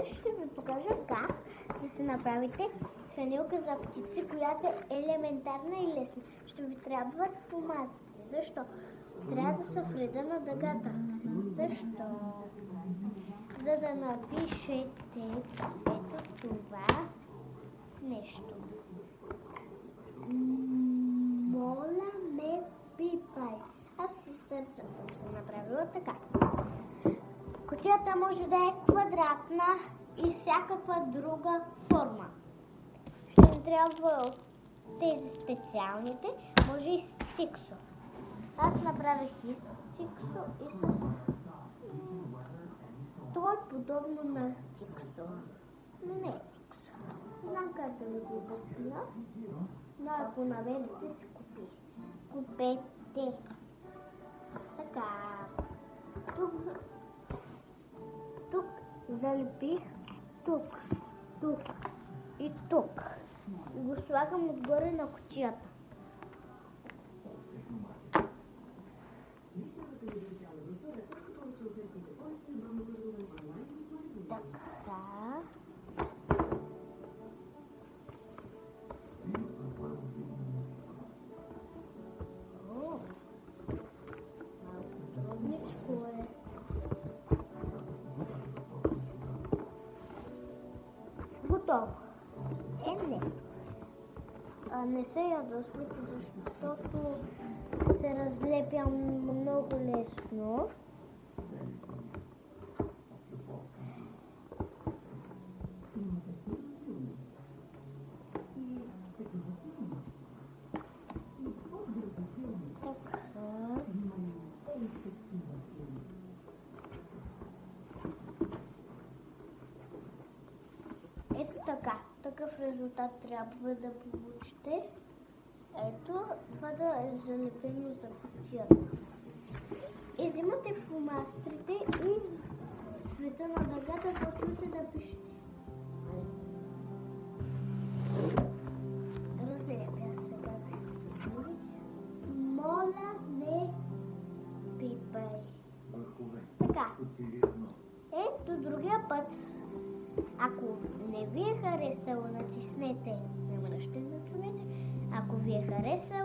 Днес ще ви покажа как да си направите хранилка за птици, която е елементарна и лесна. Ще ви трябват фломастери. Защо? Трябва да са в реда на дъгата. Защо? За да напишете ето това нещо. Моля, ме пипай. Аз със сърце съм се направила така. Кутията може да е квадратна и всякаква друга форма. Ще ни трябва тези специалните, може и стиксо. Аз направих и стиксо и с... Това е подобно на стиксо, но не е стиксо. Знам как да ви го обясня, но ако наведете си купете. Така, тук залепих, тук и тук. И го слагам отгоре на кутията. Така. Трудничко е. Готово. Не се ядосвайте, защото се разлепя много лесно. Ето така. Такъв резултат трябва да получите. Ето, това да е залепено за кутията. И взимате фломастрите и цвета на дъгата почвате да пишете. Разлепя сега. Моля, не пипай. Така. Ето другия път. Ако не ви е харесало, натиснете на мръщен да чуете. Ако ви е харесало,